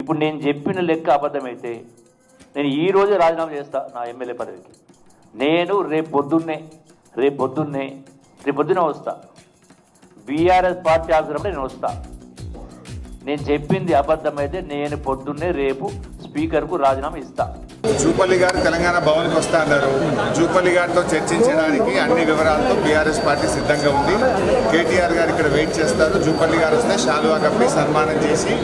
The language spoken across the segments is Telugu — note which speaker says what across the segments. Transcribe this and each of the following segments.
Speaker 1: ఇప్పుడు నేను చెప్పిన లెక్క అబద్ధమైతే నేను ఈ రోజే రాజీనామా చేస్తా నా ఎమ్మెల్యే పదవికి. నేను రేపు పొద్దున్నే వస్తా. బీఆర్ఎస్ పార్టీ ఆఫీసర్ నేను వస్తా. నేను చెప్పింది అబద్ధమైతే నేను పొద్దున్నే రేపు స్పీకర్కు రాజీనామా ఇస్తా.
Speaker 2: జూపల్లి గారు తెలంగాణ భవన్కి వస్తా అన్నారు. జూపల్లి గారితో చర్చించడానికి అన్ని వివరాలతో బీఆర్ఎస్ పార్టీ సిద్ధంగా ఉంది. కేటీఆర్ గారు ఇక్కడ వెయిట్ చేస్తారు. జూపల్లి గారు వస్తే శాలువా కప్పి సన్మానం చేసి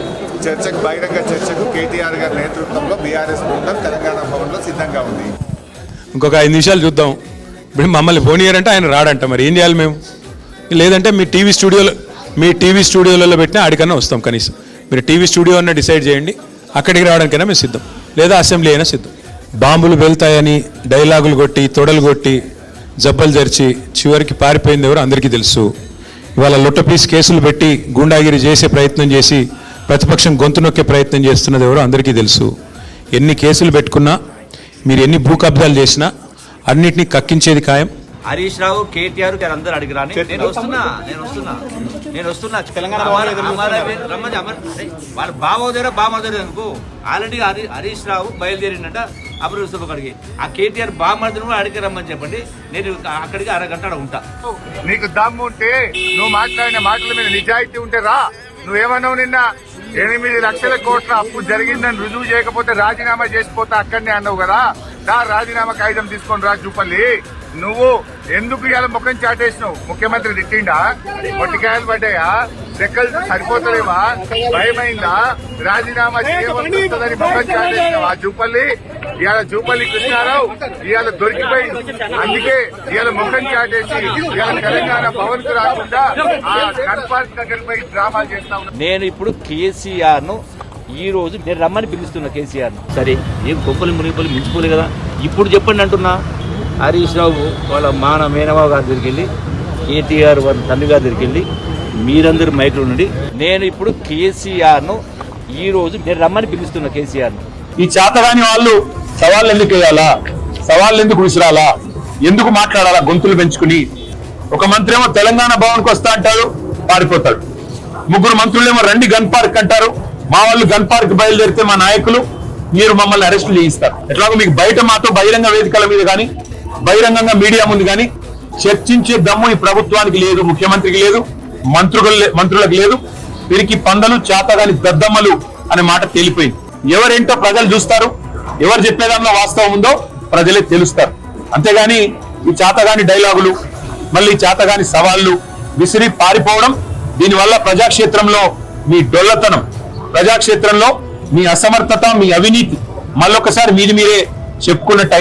Speaker 2: బహిరంగ చర్చకు కేటీఆర్ గారి నేతృత్వంలో బీఆర్ఎస్ బృందం తెలంగాణ భవన్లో సిద్ధంగా ఉంది.
Speaker 3: ఇంకొక 5 నిమిషాలు చూద్దాం. ఇప్పుడు మమ్మల్ని పోనీయారంటే ఆయన రాడంట, మరి ఏం చేయాలి మేము? లేదంటే మీ టీవీ స్టూడియోలలో పెట్టినా ఆడికన్నా వస్తాం. కనీసం మీరు టీవీ స్టూడియో అన్న డిసైడ్ చేయండి, అక్కడికి రావడానికైనా మేము సిద్ధం, లేదా అసెంబ్లీ అయినా సిద్ధం. బాంబులు వెళ్తాయని డైలాగులు కొట్టి తొడలు కొట్టి జబ్బలు జరిచి చివరికి పారిపోయింది ఎవరు అందరికీ తెలుసు. ఇవాళ లొట్టపీస్ కేసులు పెట్టి గూండాగిరి చేసే ప్రయత్నం చేసి ప్రతిపక్షం గొంతు నొక్కే ప్రయత్నం చేస్తున్నది ఎవరో అందరికీ తెలుసు. ఎన్ని కేసులు పెట్టుకున్నా, మీరు ఎన్ని భూ కబ్జాలు చేసినా అన్నిటినీ కక్కించేది ఖాయం.
Speaker 4: హరీష్ రావు, కేటీఆర్ గారు అందరూ అడిగిరాని నేను వస్తున్నా తెలంగాణ వాళ్ళ బామోదరు అనుకో. ఆల్రెడీ హరీష్ రావు బయలుదేరిందంట అమృత సభకు అడిగి. ఆ కేటీఆర్ బామర్దిని కూడా అడిగి రమ్మని చెప్పండి. నేను అక్కడికి అరగంట ఉంటా.
Speaker 2: నీకు దమ్ము ఉంటే, నువ్వు మాట్లాడిన మాటల మీద నిజాయితీ ఉంటే రా. నువ్వేమన్నావు నిన్న 8 లక్షల కోట్ల అప్పు జరిగిందని రుజువు చేయకపోతే రాజీనామా చేసిపోతా అక్కడనే అన్నావు కదా. రాజీనామా కాగితం తీసుకొని రా జూపల్లి. నువ్వు ఎందుకు ఇవాళ ముఖం చాటేసినావు? ముఖ్యమంత్రి తిట్టిండా? మొట్టికాయలు పడ్డాయా? లెక్కలు సరిపోతలేవా? భయమైందా? రాజీనామా చేయవలసిందని ముఖం చాటేసినావు ఆ జూపల్లి. ఇవాళ జూపల్లి కృష్ణారావు ఇవాళ దొరికిపోయింది. అందుకే ఇవాళ ముఖం చాటేసి ఇవాళ తెలంగాణ భవన్ కు రాకుండా ఆ గన్పార్క్ దగ్గర పోయి డ్రామాలు చేస్తా ఉన్నా.
Speaker 4: నేను ఇప్పుడు కేసీఆర్ ను ఈ రోజు నేను రమ్మని పిలుస్తున్నా కేసీఆర్ ను. సరే, ఏం కొప్పలు మునిగిపోయి మించిపోలే కదా. ఇప్పుడు చెప్పండి అంటున్నా. హరీష్ రావు వాళ్ళ మేనమావ గారి దగ్గరికి వెళ్ళి, కేటీఆర్ వాళ్ళ తండ్రి గారి దగ్గరికి వెళ్ళి, మీరందరూ మైకులు నుండి నేను ఇప్పుడు కేసీఆర్ను ఈ రోజు నేను రమ్మని పిలుస్తున్నా కేసీఆర్ను.
Speaker 5: ఈ చేతగాని వాళ్ళు సవాళ్ళు ఎందుకు వేయాలా? సవాళ్ళు ఎందుకు విసిరాలా? ఎందుకు మాట్లాడాలా గొంతులు పెంచుకుని? ఒక మంత్రి ఏమో తెలంగాణ భవన్కి వస్తా అంటారు, పారిపోతాడు. 3 మంత్రులేమో రండి గన్ పార్క్ అంటారు. మా వాళ్ళు గన్ పార్క్ బయలుదేరితే మా నాయకులు మీరు మమ్మల్ని అరెస్ట్ చేయిస్తారు. ఎట్లాగో మీకు బయట మాతో బహిరంగ వేదికల మీద కానీ బహిరంగంగా మీడియా ముందు కానీ చర్చించే దమ్ము ఈ ప్రభుత్వానికి లేదు, ముఖ్యమంత్రికి లేదు, మంత్రులకు లేదు. వీరికి పందలు చేతగాని దద్దమ్మలు అనే మాట తేలిపోయింది. ఎవరేంటో ప్రజలు చూస్తారు. ఎవరు చెప్పేదానిలో వాస్తవం ఉందో ప్రజలే తెలుస్తారు. అంతేగాని ఈ చేతగాని డైలాగులు, మళ్ళీ చేతగాని సవాళ్లు విసిరి పారిపోవడం, దీనివల్ల ప్రజాక్షేత్రంలో మీ డొల్లతనం, ప్రజాక్షేత్రంలో మీ అసమర్థత, మీ అవినీతి మళ్ళొకసారి మీరే చెప్పుకున్న టైం